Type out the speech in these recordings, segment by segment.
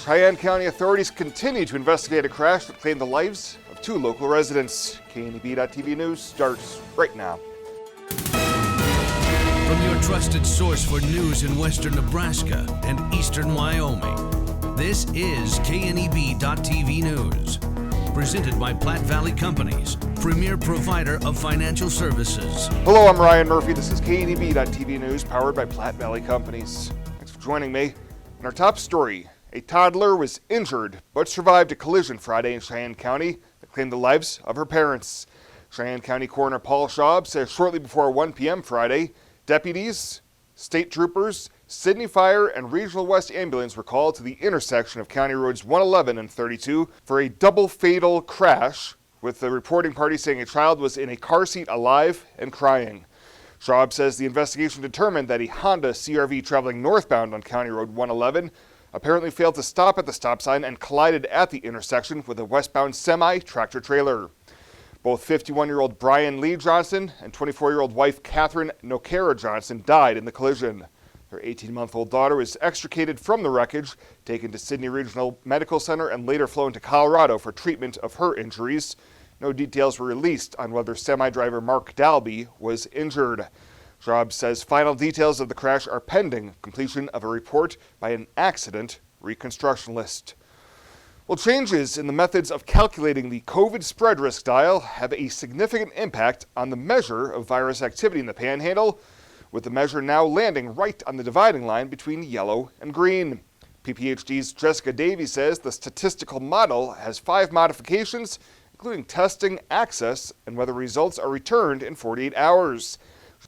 Cheyenne County authorities continue to investigate a crash that claimed the lives of 2 local residents. KNEB.TV News starts right now. From your trusted source for news in western Nebraska and eastern Wyoming, this is KNEB.TV News. Presented by Platte Valley Companies, premier provider of financial services. Hello, I'm Ryan Murphy. This is KNEB.TV News, powered by Platte Valley Companies. Thanks for joining me. In our top story, a toddler was injured but survived a collision Friday in Cheyenne County that claimed the lives of her parents. Cheyenne County Coroner Paul Schaub says shortly before 1 p.m. Friday, deputies, state troopers, Sidney Fire, and Regional West Ambulance were called to the intersection of County Roads 111 and 32 for a double fatal crash, with the reporting party saying a child was in a car seat alive and crying. Schaub says the investigation determined that a Honda CR-V traveling northbound on County Road 111 apparently failed to stop at the stop sign and collided at the intersection with a westbound semi-tractor trailer. Both 51-year-old Brian Lee Johnson and 24-year-old wife Catherine Nokera Johnson died in the collision. Their 18-month-old daughter was extricated from the wreckage, taken to Sidney Regional Medical Center, and later flown to Colorado for treatment of her injuries. No details were released on whether semi-driver Mark Dalby was injured. Schaub says final details of the crash are pending completion of a report by an accident reconstructionist. Well, changes in the methods of calculating the COVID spread risk dial have a significant impact on the measure of virus activity in the Panhandle, with the measure now landing right on the dividing line between yellow and green. PPHD's Jessica Davies says the statistical model has 5 modifications, including testing, access, and whether results are returned in 48 hours.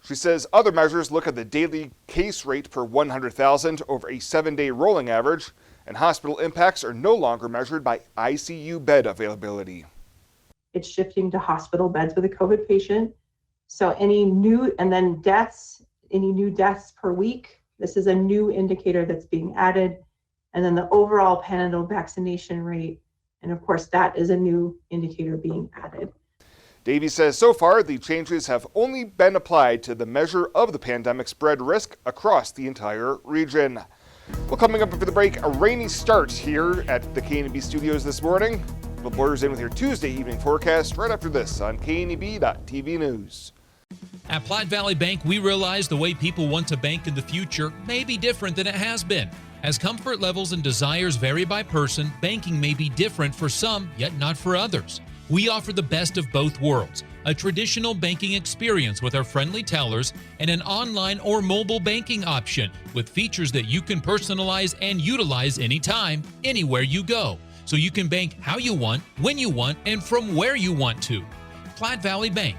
She says other measures look at the daily case rate per 100,000 over a 7-day rolling average, and hospital impacts are no longer measured by ICU bed availability. It's shifting to hospital beds with a COVID patient. So any new deaths per week, this is a new indicator that's being added. And then the overall Panhandle vaccination rate, and of course that is a new indicator being added. Davies says so far the changes have only been applied to the measure of the pandemic spread risk across the entire region. Well, coming up after the break, a rainy start here at the KNEB studios this morning. We'll blurs in with your Tuesday evening forecast right after this on KNEB.TV News. At Platte Valley Bank, we realize the way people want to bank in the future may be different than it has been. As comfort levels and desires vary by person, banking may be different for some, yet not for others. We offer the best of both worlds, a traditional banking experience with our friendly tellers and an online or mobile banking option with features that you can personalize and utilize anytime, anywhere you go. So you can bank how you want, when you want, and from where you want to. Platte Valley Bank.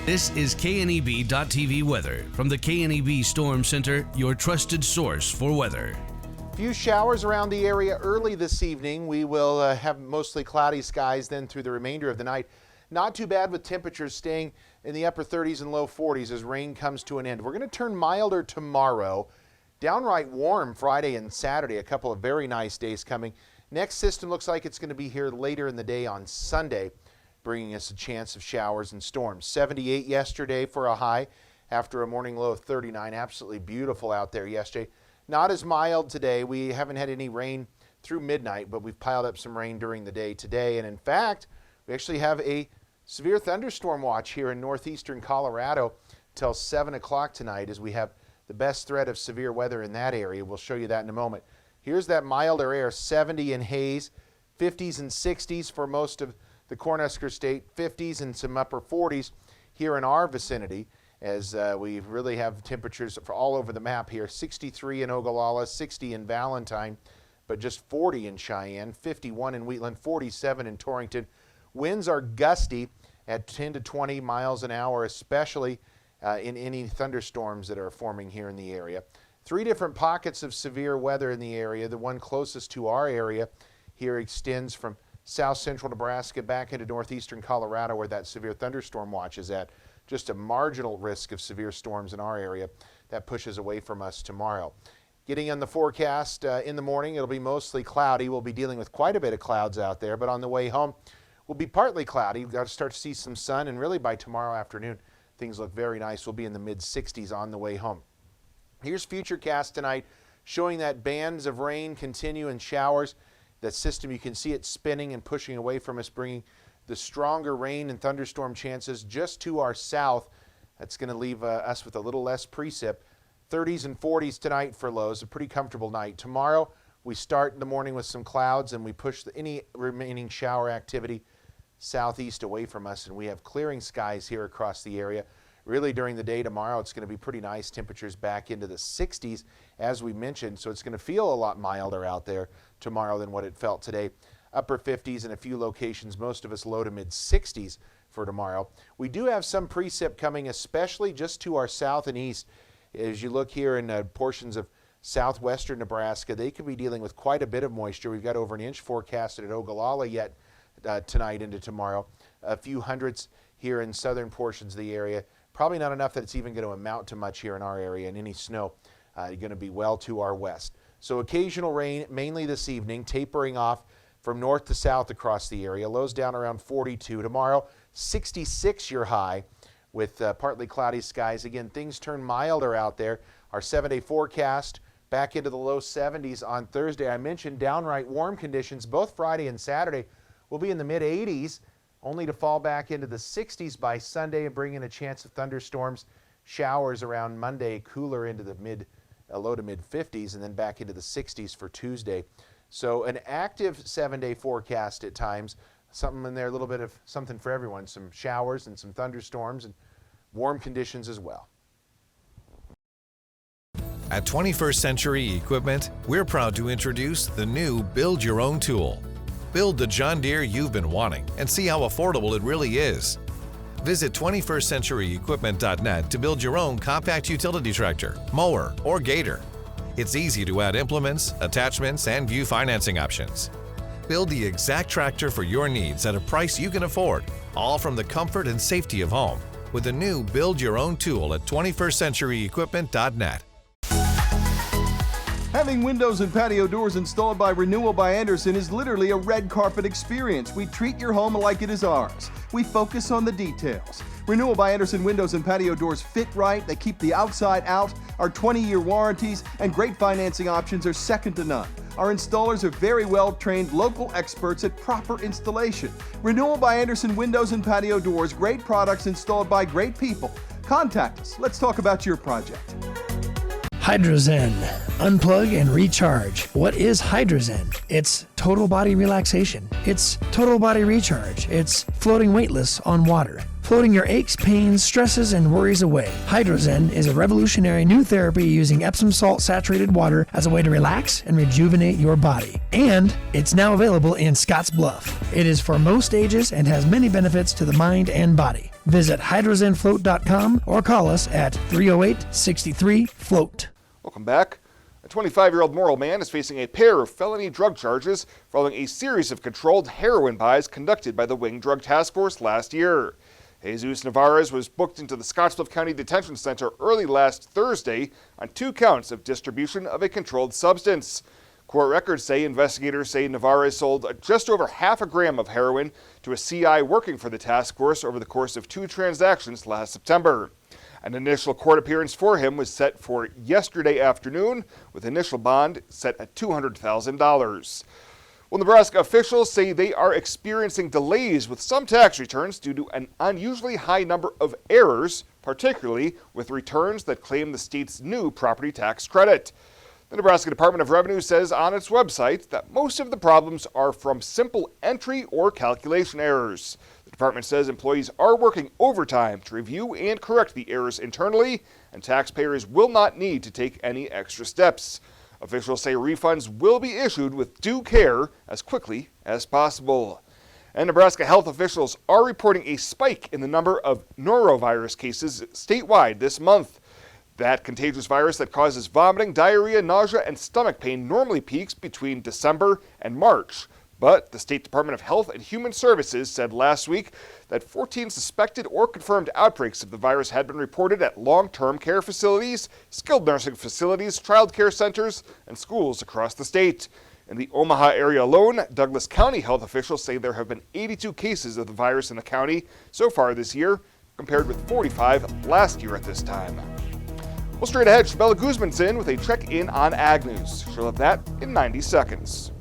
This is KNEB.TV weather from the KNEB Storm Center, your trusted source for weather. Few showers around the area early this evening. We will have mostly cloudy skies then through the remainder of the night. Not too bad with temperatures staying in the upper 30s and low 40s as rain comes to an end. We're going to turn milder tomorrow. Downright warm Friday and Saturday. A couple of very nice days coming. Next system looks like it's going to be here later in the day on Sunday, bringing us a chance of showers and storms. 78 yesterday for a high after a morning low of 39. Absolutely beautiful out there yesterday. Not as mild today. We haven't had any rain through midnight, but we've piled up some rain during the day today. And in fact, we actually have a severe thunderstorm watch here in northeastern Colorado till 7 o'clock tonight as we have the best threat of severe weather in that area. We'll show you that in a moment. Here's that milder air, 70 in Hays, 50s and 60s for most of the Cornhusker State, 50s and some upper 40s here in our vicinity, as we really have temperatures for all over the map here. 63 in Ogallala, 60 in Valentine, but just 40 in Cheyenne, 51 in Wheatland, 47 in Torrington. Winds are gusty at 10 to 20 miles an hour, especially in any thunderstorms that are forming here in the area. 3 different pockets of severe weather in the area. The one closest to our area here extends from south central Nebraska back into northeastern Colorado, where that severe thunderstorm watch is at. Just a marginal risk of severe storms in our area that pushes away from us tomorrow. Getting on the forecast in the morning, it'll be mostly cloudy. We'll be dealing with quite a bit of clouds out there, but on the way home, we'll be partly cloudy. We've got to start to see some sun, and really by tomorrow afternoon, things look very nice. We'll be in the mid-60s on the way home. Here's Futurecast tonight, showing that bands of rain continue and showers. That system, you can see it spinning and pushing away from us, bringing the stronger rain and thunderstorm chances just to our south. That's going to leave us with a little less precip. 30s and 40s tonight for lows, a pretty comfortable night. Tomorrow, we start in the morning with some clouds, and we push any remaining shower activity southeast away from us, and we have clearing skies here across the area. Really, during the day tomorrow, it's going to be pretty nice. Temperatures back into the 60s, as we mentioned, so it's going to feel a lot milder out there tomorrow than what it felt today. Upper 50s in a few locations, most of us low to mid 60s for tomorrow. We do have some precip coming, especially just to our south and east. As you look here in portions of southwestern Nebraska, they could be dealing with quite a bit of moisture. We've got over an inch forecasted at Ogallala yet tonight into tomorrow. A few hundreds here in southern portions of the area. Probably not enough that it's even going to amount to much here in our area, and any snow going to be well to our west. So occasional rain, mainly this evening, tapering off from north to south across the area. Lows down around 42. Tomorrow, 66 your high with partly cloudy skies. Again, things turn milder out there. Our 7-day forecast back into the low 70s on Thursday. I mentioned downright warm conditions both Friday and Saturday. We'll be in the mid 80s, only to fall back into the 60s by Sunday and bring in a chance of thunderstorms, showers around Monday, cooler into the low to mid 50s, and then back into the 60s for Tuesday. So an active 7-day forecast at times, something in there, a little bit of something for everyone, some showers and some thunderstorms and warm conditions as well. At 21st Century Equipment, we're proud to introduce the new Build Your Own tool. Build the John Deere you've been wanting and see how affordable it really is. Visit 21stcenturyequipment.net to build your own compact utility tractor, mower, or gator. It's easy to add implements, attachments, and view financing options. Build the exact tractor for your needs at a price you can afford, all from the comfort and safety of home, with the new Build Your Own tool at 21stcenturyequipment.net. Having windows and patio doors installed by Renewal by Andersen is literally a red carpet experience. We treat your home like it is ours. We focus on the details. Renewal by Andersen windows and patio doors fit right, they keep the outside out, our 20-year warranties and great financing options are second to none. Our installers are very well-trained local experts at proper installation. Renewal by Andersen windows and patio doors, great products installed by great people. Contact us. Let's talk about your project. Hydrozen. Unplug and recharge. What is Hydrozen? It's total body relaxation. It's total body recharge. It's floating weightless on water. Floating your aches, pains, stresses, and worries away. Hydrozen is a revolutionary new therapy using Epsom salt saturated water as a way to relax and rejuvenate your body. And it's now available in Scotts Bluff. It is for most ages and has many benefits to the mind and body. Visit hydrozenfloat.com or call us at 308-63-FLOAT. Welcome back. A 25-year-old Morrill man is facing a pair of felony drug charges following a series of controlled heroin buys conducted by the Wing Drug Task Force last year. Jesus Navarez was booked into the Scottsbluff County Detention Center early last Thursday on 2 counts of distribution of a controlled substance. Court records say investigators say Navarez sold just over half a gram of heroin to a CI working for the task force over the course of 2 transactions last September. An initial court appearance for him was set for yesterday afternoon, with initial bond set at $200,000. Well, Nebraska officials say they are experiencing delays with some tax returns due to an unusually high number of errors, particularly with returns that claim the state's new property tax credit. The Nebraska Department of Revenue says on its website that most of the problems are from simple entry or calculation errors. The department says employees are working overtime to review and correct the errors internally, and taxpayers will not need to take any extra steps. Officials say refunds will be issued with due care as quickly as possible. And Nebraska health officials are reporting a spike in the number of norovirus cases statewide this month. That contagious virus that causes vomiting, diarrhea, nausea, and stomach pain normally peaks between December and March. But the State Department of Health and Human Services said last week that 14 suspected or confirmed outbreaks of the virus had been reported at long-term care facilities, skilled nursing facilities, child care centers, and schools across the state. In the Omaha area alone, Douglas County health officials say there have been 82 cases of the virus in the county so far this year, compared with 45 last year at this time. Well, straight ahead, Chabella Guzman's in with a check-in on Ag News. She'll have that in 90 seconds.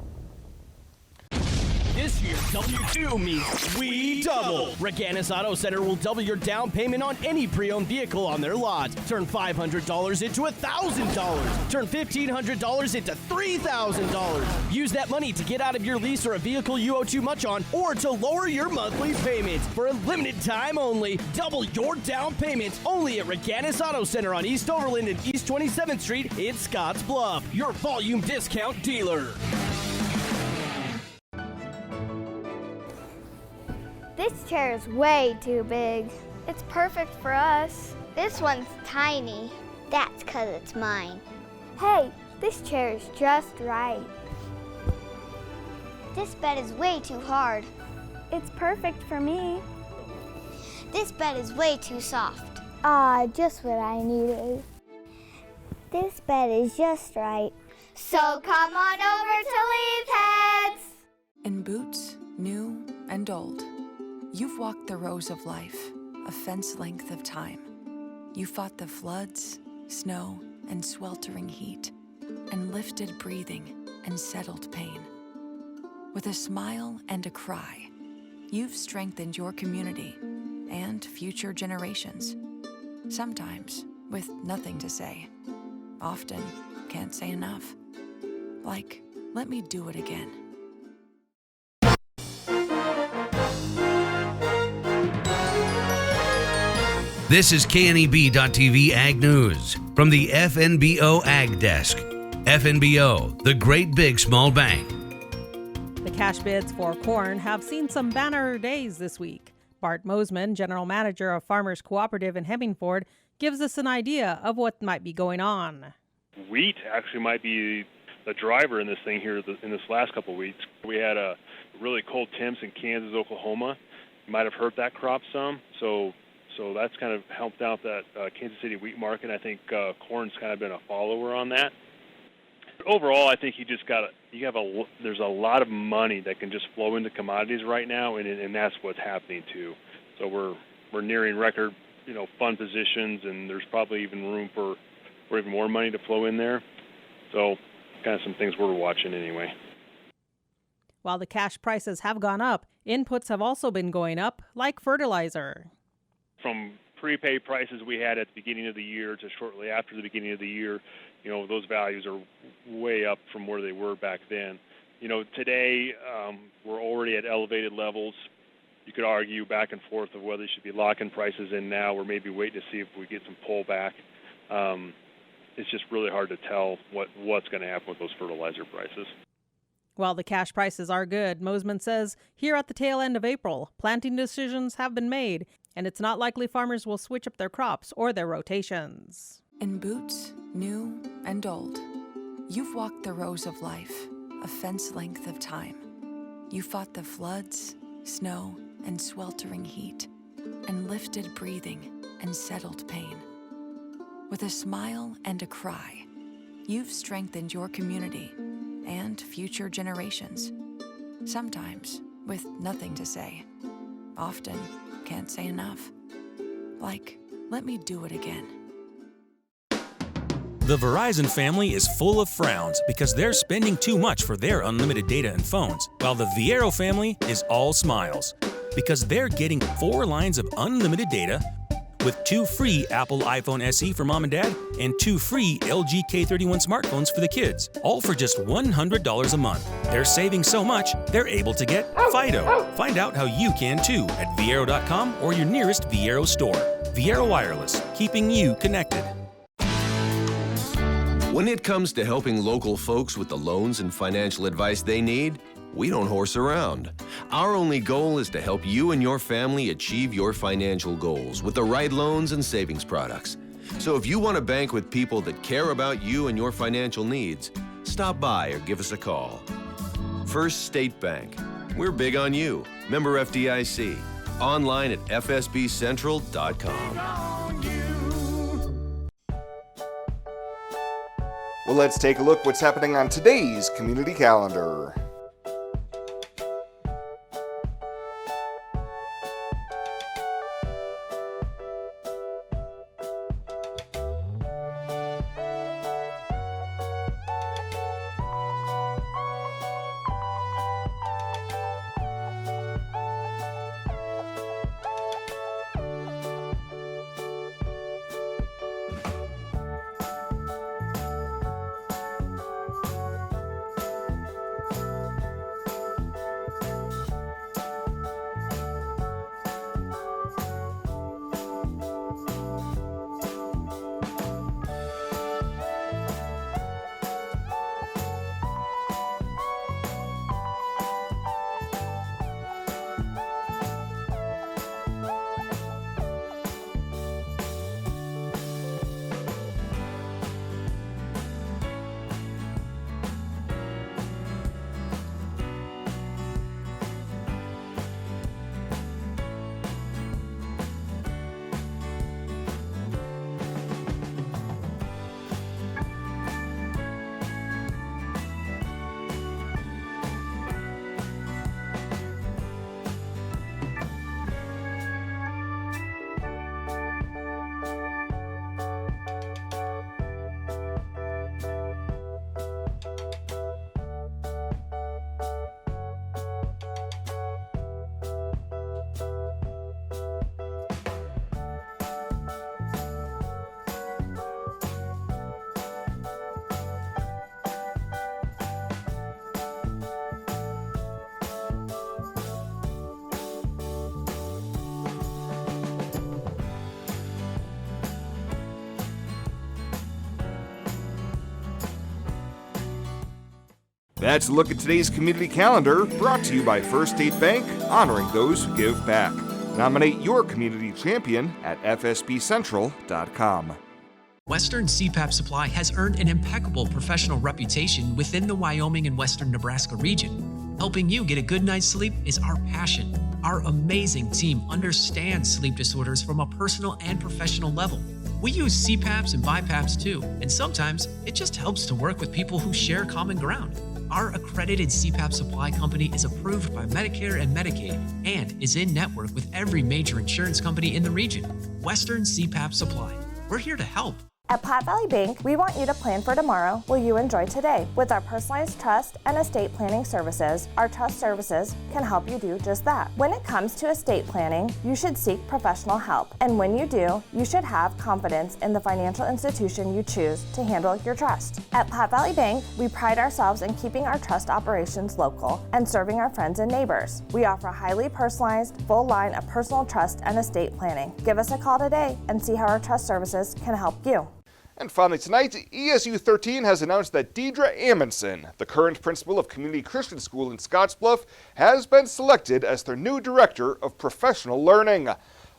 This year, W2 means we double. Reganis Auto Center will double your down payment on any pre-owned vehicle on their lot. Turn $500 into $1,000. Turn $1,500 into $3,000. Use that money to get out of your lease or a vehicle you owe too much on, or to lower your monthly payments. For a limited time only, double your down payments only at Reganis Auto Center on East Overland and East 27th Street in Scotts Bluff. Your volume discount dealer. This chair is way too big. It's perfect for us. This one's tiny. That's 'cause it's mine. Hey, this chair is just right. This bed is way too hard. It's perfect for me. This bed is way too soft. Just what I needed. This bed is just right. So come on over to Leaf Heads. In boots, new and old. You've walked the rows of life, a fence length of time. You fought the floods, snow, and sweltering heat, and lifted breathing and settled pain. With a smile and a cry, you've strengthened your community and future generations. Sometimes with nothing to say. Often can't say enough. Like, let me do it again. This is KNEB.TV Ag News from the FNBO Ag Desk. FNBO, the great big small bank. The cash bids for corn have seen some banner days this week. Bart Mosman, General Manager of Farmers Cooperative in Hemmingford, gives us an idea of what might be going on. Wheat actually might be the driver in this thing here in this last couple of weeks. We had a really cold temps in Kansas, Oklahoma. Might have hurt that crop some, so that's kind of helped out that Kansas City wheat market. I think corn's kind of been a follower on that. Overall, I think there's a lot of money that can just flow into commodities right now, and that's what's happening too. So we're nearing record, fund positions, and there's probably even room for even more money to flow in there. So kind of some things we're watching anyway. While the cash prices have gone up, inputs have also been going up, like fertilizer. From prepaid prices we had at the beginning of the year to shortly after the beginning of the year, those values are way up from where they were back then. Today we're already at elevated levels. You could argue back and forth of whether you should be locking prices in now or maybe wait to see if we get some pullback. It's just really hard to tell what's going to happen with those fertilizer prices. While the cash prices are good, Mosman says here at the tail end of April, planting decisions have been made, and it's not likely farmers will switch up their crops or their rotations. In boots, new and old, you've walked the rows of life, a fence length of time. You fought the floods, snow, and sweltering heat, and lifted breathing and settled pain. With a smile and a cry, you've strengthened your community and future generations. Sometimes with nothing to say. Often can't say enough. Like, let me do it again. The Verizon family is full of frowns because they're spending too much for their unlimited data and phones, while the Viero family is all smiles because they're getting 4 lines of unlimited data with 2 free Apple iPhone SE for mom and dad and 2 free LG K31 smartphones for the kids, all for just $100 a month. They're saving so much, they're able to get Fido. Find out how you can too at Viero.com or your nearest Viero store. Viero Wireless, keeping you connected. When it comes to helping local folks with the loans and financial advice they need, we don't horse around. Our only goal is to help you and your family achieve your financial goals with the right loans and savings products. So if you want to bank with people that care about you and your financial needs, stop by or give us a call. First State Bank. We're big on you. Member FDIC. Online at fsbcentral.com. Well, let's take a look what's happening on today's community calendar. That's a look at today's community calendar, brought to you by First State Bank, honoring those who give back. Nominate your community champion at fsbcentral.com. Western CPAP Supply has earned an impeccable professional reputation within the Wyoming and Western Nebraska region. Helping you get a good night's sleep is our passion. Our amazing team understands sleep disorders from a personal and professional level. We use CPAPs and BiPAPs too, and sometimes it just helps to work with people who share common ground. Our accredited CPAP supply company is approved by Medicare and Medicaid and is in network with every major insurance company in the region. Western CPAP Supply. We're here to help. At Platte Valley Bank, we want you to plan for tomorrow while you enjoy today. With our personalized trust and estate planning services, our trust services can help you do just that. When it comes to estate planning, you should seek professional help. And when you do, you should have confidence in the financial institution you choose to handle your trust. At Platte Valley Bank, we pride ourselves in keeping our trust operations local and serving our friends and neighbors. We offer a highly personalized, full line of personal trust and estate planning. Give us a call today and see how our trust services can help you. And finally tonight, ESU 13 has announced that Deidre Amundsen, the current principal of Community Christian School in Scottsbluff, has been selected as their new Director of Professional Learning.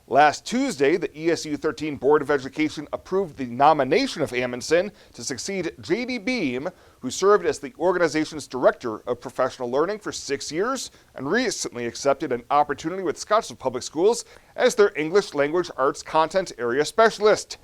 Last Tuesday, the ESU 13 Board of Education approved the nomination of Amundsen to succeed J.D. Beam, who served as the organization's Director of Professional Learning for 6 years and recently accepted an opportunity with Scottsbluff Public Schools as their English Language Arts Content Area Specialist.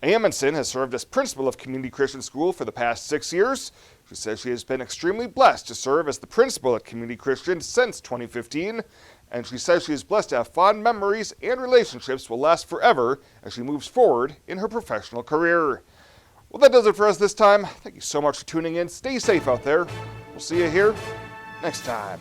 Amundsen has served as principal of Community Christian School for the past 6 years. She says she has been extremely blessed to serve as the principal at Community Christian since 2015, and she says she is blessed to have fond memories and relationships will last forever as she moves forward in her professional career. Well, that does it for us this time. Thank you so much for tuning in. Stay safe out there. We'll see you here next time.